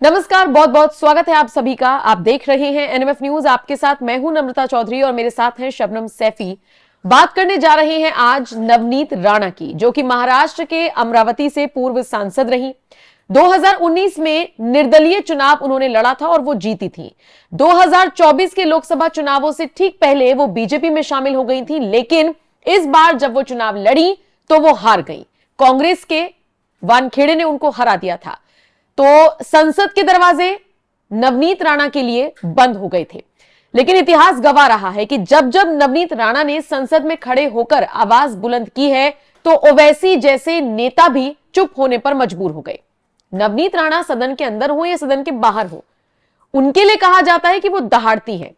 नमस्कार, बहुत बहुत स्वागत है आप सभी का। आप देख रहे हैं एनएमएफ न्यूज। आपके साथ मैं हूं नम्रता चौधरी और मेरे साथ हैं शबनम सैफी। बात करने जा रहे हैं आज नवनीत राणा की, जो कि महाराष्ट्र के अमरावती से पूर्व सांसद रही। 2019 में निर्दलीय चुनाव उन्होंने लड़ा था और वो जीती थी। 2024 के लोकसभा चुनावों से ठीक पहले वो बीजेपी में शामिल हो गई थी, लेकिन इस बार जब वो चुनाव लड़ी तो वो हार गई। कांग्रेस के वानखेड़े ने उनको हरा दिया था। तो संसद के दरवाजे नवनीत राणा के लिए बंद हो गए थे। लेकिन इतिहास गवाह रहा है कि जब जब नवनीत राणा ने संसद में खड़े होकर आवाज बुलंद की है तो ओवैसी जैसे नेता भी चुप होने पर मजबूर हो गए। नवनीत राणा सदन के अंदर हो या सदन के बाहर हो, उनके लिए कहा जाता है कि वो दहाड़ती हैं।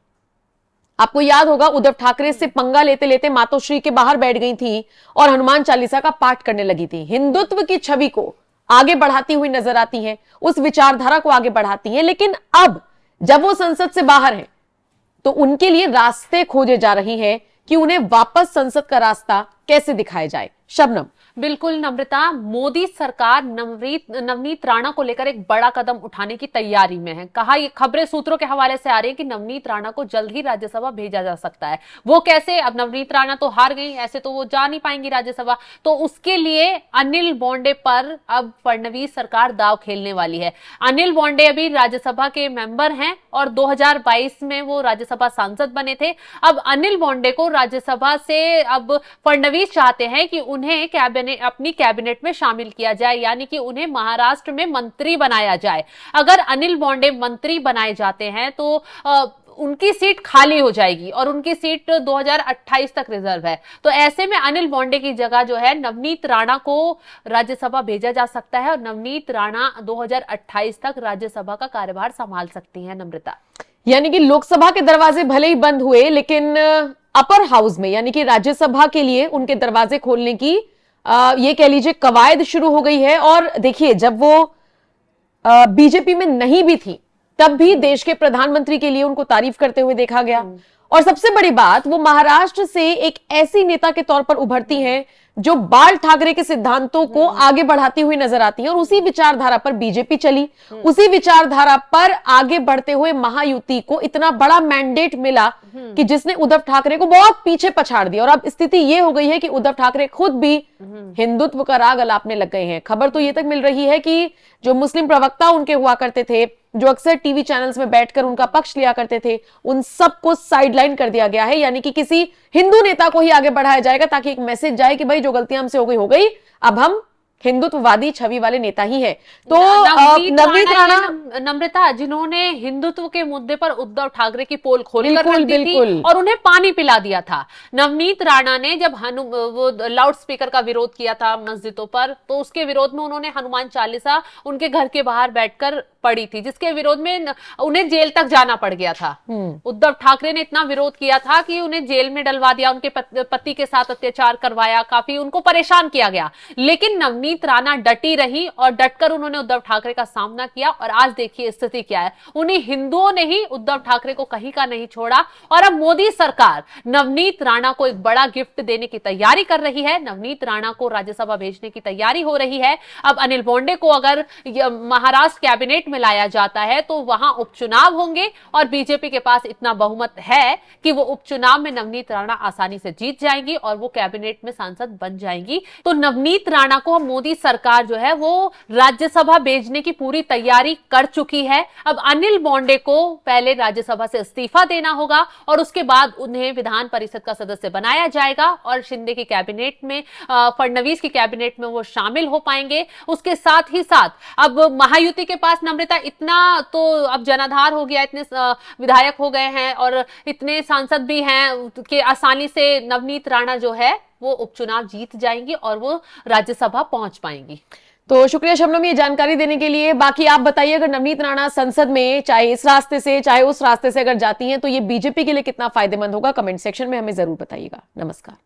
आपको याद होगा, उद्धव ठाकरे से पंगा लेते लेते मातोश्री के बाहर बैठ गई थी और हनुमान चालीसा का पाठ करने लगी थी। हिंदुत्व की छवि को आगे बढ़ाती हुई नजर आती हैं, उस विचारधारा को आगे बढ़ाती हैं। लेकिन अब जब वो संसद से बाहर हैं तो उनके लिए रास्ते खोजे जा रही हैं कि उन्हें वापस संसद का रास्ता कैसे दिखाया जाए। शबनम। बिल्कुल नम्रता, मोदी सरकार नवनीत राणा को लेकर एक बड़ा कदम उठाने की तैयारी में है। कहा, ये खबरें सूत्रों के हवाले से आ रही है कि नवनीत राणा को जल्द ही राज्यसभा भेजा जा सकता है। वो कैसे? अब नवनीत राणा तो हार गई, ऐसे तो वो जा नहीं पाएंगी राज्यसभा। तो उसके लिए अनिल बोंडे पर अब फडणवीस सरकार दाव खेलने वाली है। अनिल बोंडे अभी राज्यसभा के मेंबर हैं और 2022 में वो राज्यसभा सांसद बने थे। अब अनिल बोंडे को राज्यसभा से अब फडणवीस चाहते हैं कि उन्हें अपनी कैबिनेट में शामिल किया जाए, यानी कि उन्हें महाराष्ट्र में मंत्री बनाया जाए। अगर अनिल बोंडे मंत्री बनाए जाते हैं तो उनकी सीट खाली हो जाएगी और उनकी सीट 2028 तक रिजर्व है। तो ऐसे में अनिल बोंडे की जगह जो है नवनीत राणा को राज्यसभा भेजा जा सकता है और नवनीत राणा 2028 तक राज्यसभा का कार्यभार संभाल सकती हैं। नम्रता, यानी कि लोकसभा के दरवाजे भले ही बंद हुए, लेकिन अपर हाउस में यानी कि राज्यसभा के लिए उनके दरवाजे खोलने की ये कह लीजिए कवायद शुरू हो गई है। और देखिए, जब वो बीजेपी में नहीं भी थी तब भी देश के प्रधानमंत्री के लिए उनको तारीफ करते हुए देखा गया। और सबसे बड़ी बात, वो महाराष्ट्र से एक ऐसी नेता के तौर पर उभरती हैं जो बाल ठाकरे के सिद्धांतों को आगे बढ़ाती हुई नजर आती है। और उसी विचारधारा पर बीजेपी चली, उसी विचारधारा पर आगे बढ़ते हुए महायुति को इतना बड़ा मैंडेट मिला कि जिसने उद्धव ठाकरे को बहुत पीछे पछाड़ दिया। और अब स्थिति ये हो गई है कि उद्धव ठाकरे खुद भी हिंदुत्व का राग अलापने लग गए हैं। खबर तो ये तक मिल रही है कि जो मुस्लिम प्रवक्ता उनके हुआ करते थे, जो अक्सर टीवी चैनल्स में बैठकर उनका पक्ष लिया करते थे, उन सबको साइडलाइन कर दिया गया है। यानी कि किसी हिंदू नेता को ही आगे बढ़ाया जाएगा ताकि एक मैसेज जाए कि भाई जो गलतियां हमसे हो गई, अब हम हिंदुत्ववादी छवि वाले नेता ही है। तो नवनीत राणा, नम्रता, जिन्होंने हिंदुत्व के मुद्दे पर उद्धव ठाकरे की पोल खोलकर रख दी थी और उन्हें पानी पिला दिया था। नवनीत राणा ने जब वो लाउड स्पीकर का विरोध किया था मस्जिदों पर, तो उसके विरोध में उन्होंने हनुमान चालीसा उनके घर के बाहर बैठकर पड़ी थी, जिसके विरोध में उन्हें जेल तक जाना पड़ गया था। उद्धव ठाकरे ने इतना विरोध किया था कि उन्हें जेल में डलवा दिया, उनके पति के साथ अत्याचार करवाया, काफी उनको परेशान किया गया। लेकिन नवनीत राणा डटी रही और डटकर उन्होंने उद्धव ठाकरे का सामना किया। और आज देखिए स्थिति क्या है, उन्हीं हिंदुओं ने ही उद्धव ठाकरे को कहीं का नहीं छोड़ा। और अब मोदी सरकार नवनीत राणा को एक बड़ा गिफ्ट देने की तैयारी कर रही है। नवनीत राणा को राज्यसभा भेजने की तैयारी हो रही है। अब अनिल बोंडे को अगर महाराष्ट्र कैबिनेट में लाया जाता है तो वहां उपचुनाव होंगे और बीजेपी के पास इतना बहुमत है कि वो उपचुनाव में नवनीत राणा आसानी से जीत जाएंगी और वो कैबिनेट में सांसद बन जाएंगी। तो नवनीत राणा को मोदी सरकार जो है वो राज्यसभा भेजने की पूरी तैयारी कर चुकी है। अब अनिल बोंडे को पहले राज्यसभा से इस्तीफा देना होगा और उसके बाद उन्हें विधान परिषद का सदस्य बनाया जाएगा और शिंदे की कैबिनेट में, फडणवीस की कैबिनेट में वो शामिल हो पाएंगे। उसके साथ ही साथ अब महायुति के पास नम्रता इतना तो अब जनाधार हो गया, इतने विधायक हो गए हैं और इतने सांसद भी हैं कि आसानी से नवनीत राणा जो है वो उपचुनाव जीत जाएंगी और वो राज्यसभा पहुंच पाएंगी। तो शुक्रिया शबनम ये जानकारी देने के लिए। बाकी आप बताइए, अगर नवनीत राणा संसद में चाहे इस रास्ते से चाहे उस रास्ते से अगर जाती हैं तो ये बीजेपी के लिए कितना फायदेमंद होगा? कमेंट सेक्शन में हमें जरूर बताइएगा। नमस्कार।